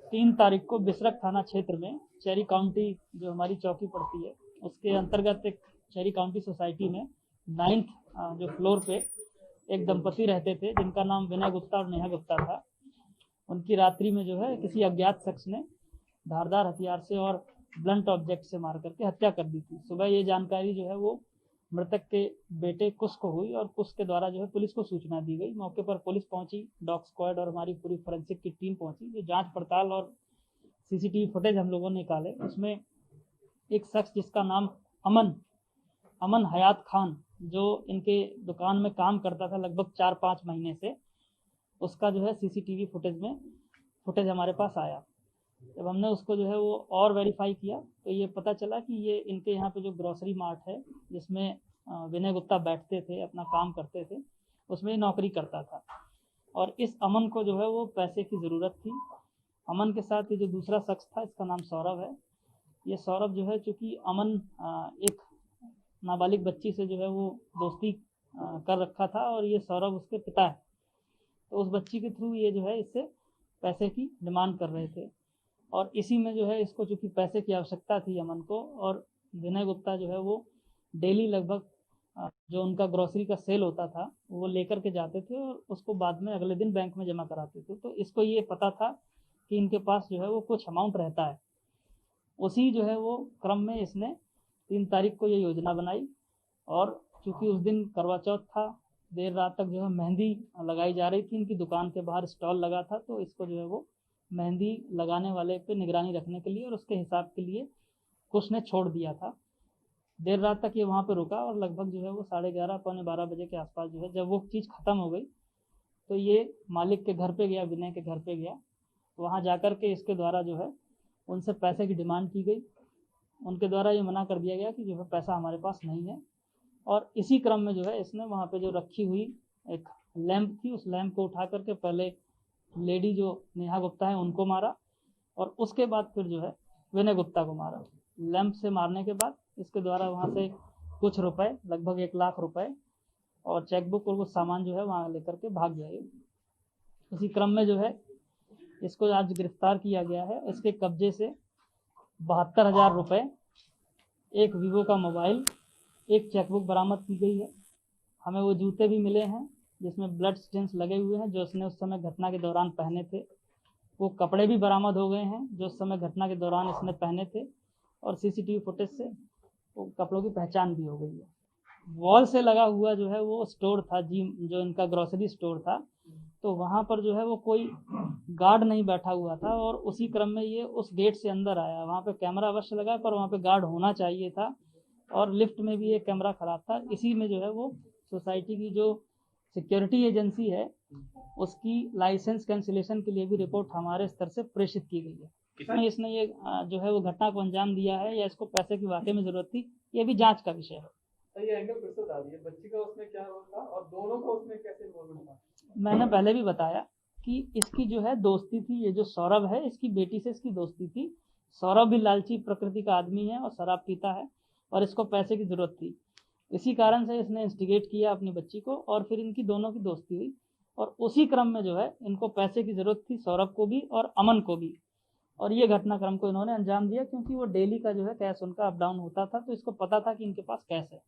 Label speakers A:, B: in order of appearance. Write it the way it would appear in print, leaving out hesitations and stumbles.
A: 3 तारीख को बिसरख थाना क्षेत्र में चेरी काउंटी जो हमारी चौकी पड़ती है उसके अंतर्गत एक चेरी काउंटी सोसाइटी में 9th जो फ्लोर पे एक दंपति रहते थे जिनका नाम विनय गुप्ता और नेहा गुप्ता था। उनकी रात्रि में जो है किसी अज्ञात शख्स ने धारदार हथियार से और ब्लंट ऑब्जेक्ट से मार करके हत्या कर दी थी। सुबह ये जानकारी जो है वो मृतक के बेटे कुश को हुई और कुश के द्वारा जो है पुलिस को सूचना दी गई। मौके पर पुलिस पहुंची, डॉग स्क्वाड और हमारी पूरी फोरेंसिक की टीम पहुंची। जो जांच पड़ताल और सीसीटीवी फुटेज हम लोगों ने निकाले, उसमें एक शख्स जिसका नाम अमन हयात खान, जो इनके दुकान में काम करता था लगभग 4-5 महीने से, उसका जो है सीसीटीवी फुटेज हमारे पास आया। जब हमने उसको जो है वो और वेरीफाई किया तो ये पता चला कि ये इनके यहाँ पे जो ग्रोसरी मार्ट है जिसमें विनय गुप्ता बैठते थे, अपना काम करते थे, उसमें नौकरी करता था। और इस अमन को जो है वो पैसे की ज़रूरत थी। अमन के साथ ये जो दूसरा शख्स था, इसका नाम सौरभ है। ये सौरभ जो है, चूँकि अमन एक नाबालिग बच्ची से जो है वो दोस्ती कर रखा था और ये सौरभ उसके पिता है, तो उस बच्ची के थ्रू ये जो है इससे पैसे की डिमांड कर रहे थे। और इसी में जो है इसको चूँकि पैसे की आवश्यकता थी अमन को, और विनय गुप्ता जो है वो डेली लगभग जो उनका ग्रोसरी का सेल होता था वो लेकर के जाते थे और उसको बाद में अगले दिन बैंक में जमा कराते थे। तो इसको ये पता था कि इनके पास जो है वो कुछ अमाउंट रहता है। उसी जो है वो क्रम में इसने 3 तारीख को ये योजना बनाई। और चूँकि उस दिन करवा चौथ था, देर रात तक जो है मेहंदी लगाई जा रही थी। इनकी दुकान के बाहर स्टॉल लगा था, तो इसको जो है वो मेहंदी लगाने वाले पे निगरानी रखने के लिए और उसके हिसाब के लिए कुछ ने छोड़ दिया था। देर रात तक ये वहाँ पे रुका और लगभग जो है वो 11:30 पौने 12 बजे के आसपास जो है जब वो चीज़ ख़त्म हो गई तो ये मालिक के घर पे गया, विनय के घर पे गया। वहाँ जाकर के इसके द्वारा जो है उनसे पैसे की डिमांड की गई। उनके द्वारा ये मना कर दिया गया कि जो है पैसा हमारे पास नहीं है। और इसी क्रम में जो है इसने वहाँ पे जो रखी हुई एक लैंप थी, उस लैंप को उठा करके पहले लेडी जो नेहा गुप्ता है उनको मारा और उसके बाद फिर जो है विनय गुप्ता को मारा। लैंप से मारने के बाद इसके द्वारा वहाँ से कुछ रुपए, लगभग 1 लाख रुपए और चेकबुक और कुछ सामान जो है वहाँ लेकर के भाग गया। इसी क्रम में जो है इसको आज गिरफ्तार किया गया है। इसके कब्जे से 72,000 रुपये, एक वीवो का मोबाइल, एक चेकबुक बरामद की गई है। हमें वो जूते भी मिले हैं जिसमें ब्लड स्टेन्स लगे हुए हैं जो उसने उस समय घटना के दौरान पहने थे। वो कपड़े भी बरामद हो गए हैं जो उस समय घटना के दौरान इसने पहने थे और सीसीटीवी फुटेज से वो कपड़ों की पहचान भी हो गई है। वॉल से लगा हुआ जो है वो स्टोर था जी, जो इनका ग्रोसरी स्टोर था, तो वहाँ पर जो है वो कोई गार्ड नहीं बैठा हुआ था और उसी क्रम में ये उस गेट से अंदर आया। वहाँ पे कैमरा अवश्य लगा पर वहाँ पे गार्ड होना चाहिए था और लिफ्ट में भी एक कैमरा खराब था। इसी में जो है वो सोसाइटी की जो सिक्योरिटी एजेंसी है उसकी लाइसेंस कैंसिलेशन के लिए भी रिपोर्ट हमारे स्तर से प्रेषित की गई है। इसने ये जो है वो घटना को अंजाम दिया है या इसको पैसे की वाकई में जरूरत थी, ये भी जांच का विषय है।
B: ये एंगल फिर से बता दीजिए, बच्ची का उसमें क्या रोल था और दोनों का उसमें कैसे इन्वॉल्वमेंट था?
A: मैंने पहले भी बताया कि इसकी जो है दोस्ती थी, ये जो सौरभ है इसकी बेटी से इसकी दोस्ती थी। सौरभ भी लालची प्रकृति का आदमी है और शराब पीता है और इसको पैसे की ज़रूरत थी। इसी कारण से इसने इंस्टिगेट किया अपनी बच्ची को और फिर इनकी दोनों की दोस्ती हुई और उसी क्रम में जो है इनको पैसे की ज़रूरत थी, सौरभ को भी और अमन को भी, और ये घटनाक्रम को इन्होंने अंजाम दिया क्योंकि वो डेली का जो है कैश उनका अप डाउन होता था, तो इसको पता था कि इनके पास कैश है।